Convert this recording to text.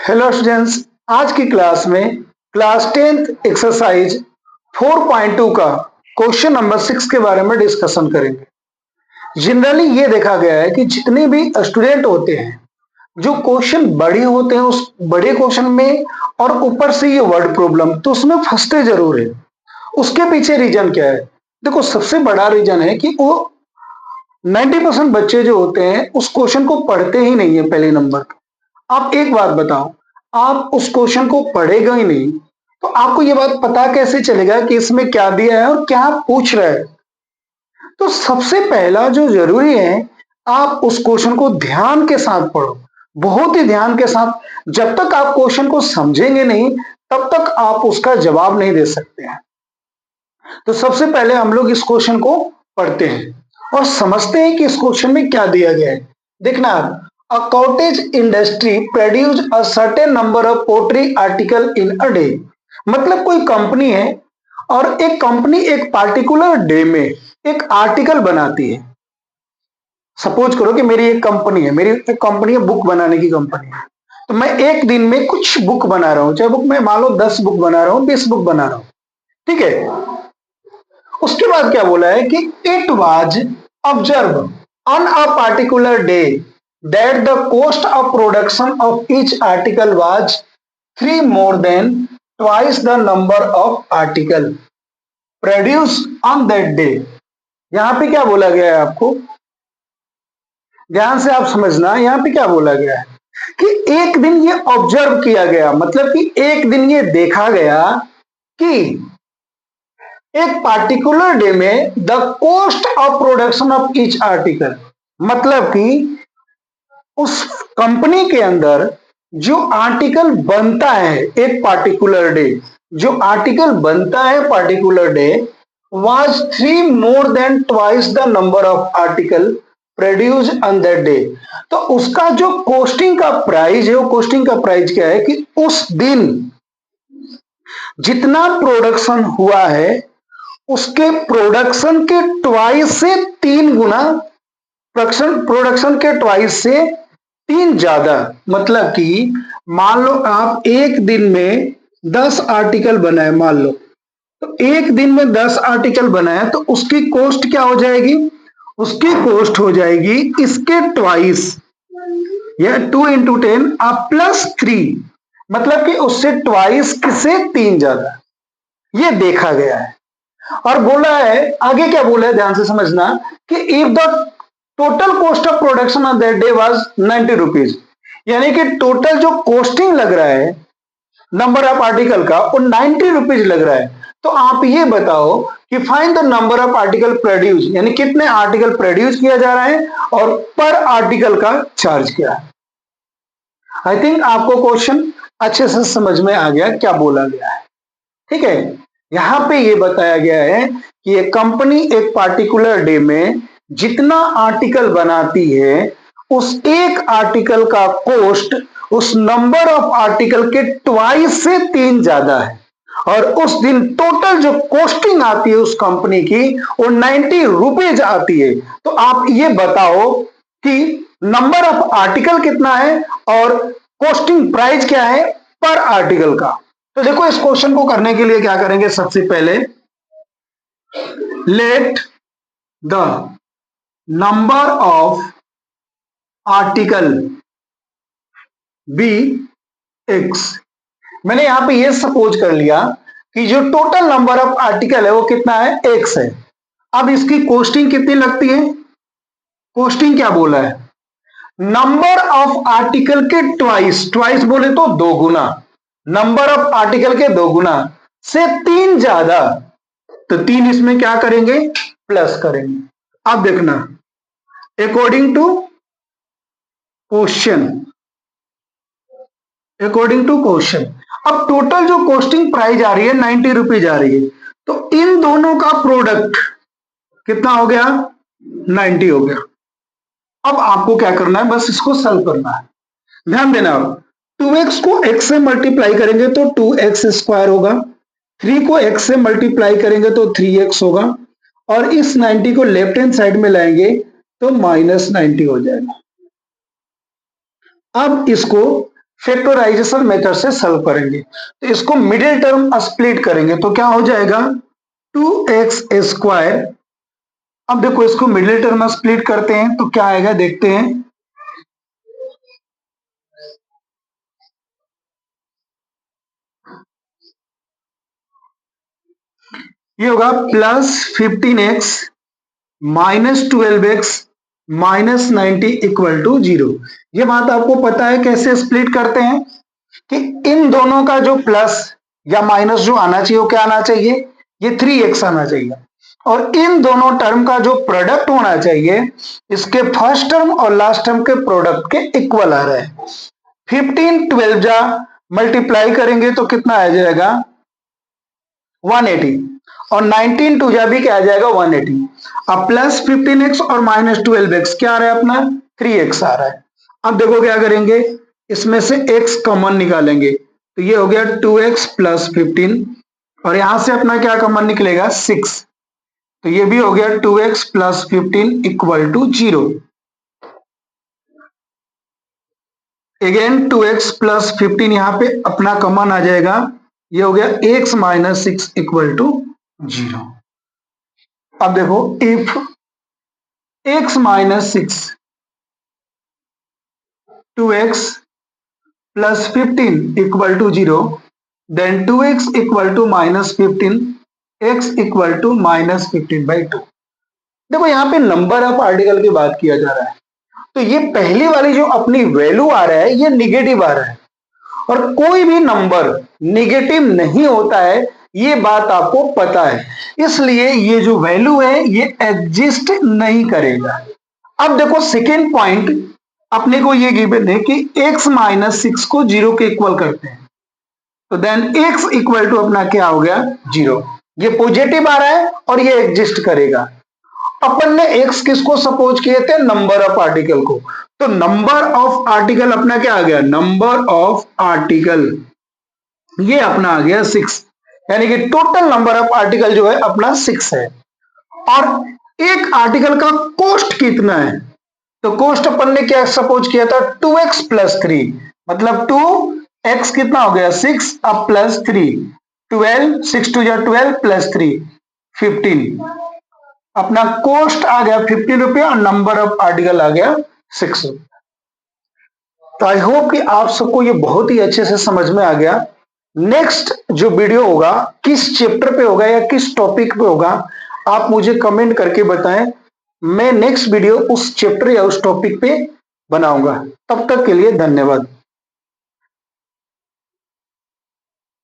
Hello students, आज की class में क्लास 10th एक्सरसाइज 4.2 का क्वेश्चन नंबर 6 के बारे में डिस्कशन करेंगे। जनरली ये देखा गया है कि जितने भी स्टूडेंट होते हैं जो क्वेश्चन बड़े होते हैं उस बड़े क्वेश्चन में और ऊपर से ये वर्ड प्रॉब्लम तो उसमें फंसते जरूर है। उसके पीछे रीजन क्या है? देखो, सबसे बड़ा रीजन है कि वो 90% बच्चे जो होते हैं उस क्वेश्चन को पढ़ते ही नहीं है। पहले नंबर, आप एक बात बताओ, आप उस क्वेश्चन को पढ़ेगा ही नहीं तो आपको ये बात पता कैसे चलेगा कि इसमें क्या दिया है और क्या पूछ रहा है? तो सबसे पहला जो जरूरी है, आप उस क्वेश्चन को ध्यान के साथ पढ़ो, बहुत ही ध्यान के साथ। जब तक आप क्वेश्चन को समझेंगे नहीं तब तक आप उसका जवाब नहीं दे सकते हैं। तो सबसे पहले हम लोग इस क्वेश्चन को पढ़ते हैं और समझते हैं कि इस क्वेश्चन में क्या दिया गया है। देखना आप, a cottage industry produce a certain number of pottery article in a day. मतलब कोई कंपनी है और एक कंपनी एक पार्टिकुलर डे में एक आर्टिकल बनाती है। सपोज करो कि मेरी एक कंपनी है, बुक बनाने की कंपनी है। तो मैं एक दिन में कुछ बुक बना रहा हूं, चाहे बुक मैं मान लो 10 बुक बना रहा हूं, 20 बुक बना रहा हूं, ठीक है। उसके बाद क्या बोला है कि it was observe on a particular day that the cost of production of each article was 3 more than twice the number of article produce on that day. यहां पे क्या बोला गया है आपको ध्यान से आप समझना। यहां पे क्या बोला गया है कि एक दिन ये ऑब्जर्व किया गया, मतलब कि एक दिन ये देखा गया कि एक पार्टिकुलर डे में the cost of production of each article, मतलब कि उस कंपनी के अंदर जो आर्टिकल बनता है एक पार्टिकुलर डे, जो आर्टिकल बनता है particular day was 3 more than twice the number of article produce on that day. तो उसका जो कॉस्टिंग का प्राइस है, वो कॉस्टिंग का प्राइस क्या है कि उस दिन जितना प्रोडक्शन हुआ है उसके प्रोडक्शन के ट्वाइस से 3 गुना, प्रोडक्शन के ट्वाइस से 3 ज्यादा। मतलब कि मान लो आप एक दिन में 10 आर्टिकल बनाए, मान लो तो एक दिन में 10 आर्टिकल बनाए तो उसकी कॉस्ट क्या हो जाएगी? उसकी कॉस्ट हो जाएगी इसके ट्वाइस, या 2 इंटू 10 प्लस 3, मतलब कि उससे ट्वाइस किसे 3 ज्यादा। ये देखा गया है। और बोला है आगे, क्या बोला है ध्यान से समझना कि if the total cost of production on that day was 90 rupees, यानी कि टोटल जो कॉस्टिंग लग रहा है नंबर ऑफ आर्टिकल का वो 90 रुपीज लग रहा है। तो आप ये बताओ कि find the number of article produce, यानी कितने आर्टिकल प्रोड्यूस किया जा रहा है और पर आर्टिकल का चार्ज क्या है। आई थिंक आपको क्वेश्चन अच्छे से समझ में आ गया क्या बोला गया है, ठीक है। यहां पे ये बताया गया है कि एक कंपनी एक पार्टिकुलर डे में जितना आर्टिकल बनाती है उस एक आर्टिकल का कॉस्ट उस नंबर ऑफ आर्टिकल के ट्वाइस से 3 ज्यादा है, और उस दिन टोटल जो कॉस्टिंग आती है उस कंपनी की वो 90 रुपीज आती है। तो आप ये बताओ कि नंबर ऑफ आर्टिकल कितना है और कॉस्टिंग प्राइस क्या है पर आर्टिकल का। तो देखो, इस क्वेश्चन को करने के लिए क्या करेंगे, सबसे पहले let the number of article B X. मैंने यहां पे ये सपोज कर लिया कि जो टोटल नंबर ऑफ आर्टिकल है वो कितना है, एक्स है। अब इसकी कॉस्टिंग कितनी लगती है? कॉस्टिंग क्या बोला है? नंबर ऑफ आर्टिकल के ट्वाइस, ट्वाइस बोले तो 2 गुना, नंबर ऑफ आर्टिकल के 2 गुना से 3 ज्यादा। तो 3 इसमें क्या करेंगे, प्लस करेंगे। अब देखना, according to question, according to question, अब टोटल जो कॉस्टिंग प्राइस आ रही है 90 रुपीज आ रही है, तो इन दोनों का प्रोडक्ट कितना हो गया, 90 हो गया। अब आपको क्या करना है, बस इसको सॉल्व करना है। ध्यान देना, 2x को x से मल्टीप्लाई करेंगे तो 2x स्क्वायर होगा, 3 को x से मल्टीप्लाई करेंगे तो 3x होगा, और इस 90 को लेफ्ट हैंड साइड में लाएंगे तो -90 हो जाएगा। अब इसको फैक्टराइजेशन मेथड से सॉल्व करेंगे। तो इसको मिडिल टर्म स्प्लिट करेंगे तो क्या हो जाएगा 2x स्क्वायर। अब देखो इसको मिडिल टर्म स्प्लिट करते हैं तो क्या आएगा देखते हैं। ये होगा plus 15x minus 12x minus 90 equal to 0। ये बात आपको पता है कैसे स्प्लिट करते हैं कि इन दोनों का जो प्लस या माइनस जो आना चाहिए वो क्या आना चाहिए, ये 3x आना चाहिए, और इन दोनों टर्म का जो प्रोडक्ट होना चाहिए इसके फर्स्ट टर्म और लास्ट टर्म के प्रोडक्ट के इक्वल आ रहा है। 15 12 जा मल्टीप्लाई करेंगे तो कितना आ जाएगा 180, और 19 टू जा भी क्या आ जाएगा 180। अब प्लस 15x और माइनस 12x क्या आ रहा है अपना 3x आ रहा है। अब देखो क्या करेंगे, इसमें से x कॉमन निकालेंगे तो ये हो गया 2x प्लस 15, और यहां से अपना क्या कॉमन निकलेगा 6, तो ये भी हो गया 2x plus 15 equal to 0। Again 2x plus 15 यहां पे अपना कॉमन आ जाएगा, ये हो गया x माइनस 6 इक्वल टू 0। अब देखो if x minus 6 2x plus 15 equal to 0 then 2x equal to minus 15 x equal to minus 15/2। देखो यहाँ पे नंबर ऑफ आर्टिकल की बात किया जा रहा है, तो ये पहली वाली जो अपनी वैल्यू आ रहा है ये निगेटिव आ रहा है, और कोई भी नंबर निगेटिव नहीं होता है ये बात आपको पता है, इसलिए ये जो वैल्यू है ये एग्जिस्ट नहीं करेगा। अब देखो सेकेंड पॉइंट अपने को ये गिवन है कि x माइनस 6 को 0 के इक्वल करते हैं, तो देन x इक्वल टू अपना क्या हो गया 0। ये पॉजिटिव आ रहा है और ये एग्जिस्ट करेगा। अपन ने x किसको सपोज किए थे नंबर ऑफ आर्टिकल को, तो नंबर ऑफ आर्टिकल अपना क्या आ गया नंबर ऑफ आर्टिकल, ये अपना आ गया 6, यानी कि टोटल नंबर ऑफ आर्टिकल जो है अपना 6 है। और एक आर्टिकल का कॉस्ट कितना है, तो कॉस्ट अपन ने क्या सपोज किया था 2x प्लस 3, मतलब 2x कितना हो गया 6 अब प्लस 3 12, 6 टू 12 प्लस 3 15, अपना कॉस्ट आ गया 15 रुपया और नंबर ऑफ आर्टिकल आ गया 6। तो आई होप कि आप सबको ये बहुत ही अच्छे से समझ में आ गया। नेक्स्ट जो वीडियो होगा किस चैप्टर पे होगा या किस टॉपिक पे होगा आप मुझे कमेंट करके बताएं, मैं नेक्स्ट वीडियो उस चैप्टर या उस टॉपिक पे बनाऊंगा। तब तक के लिए धन्यवाद।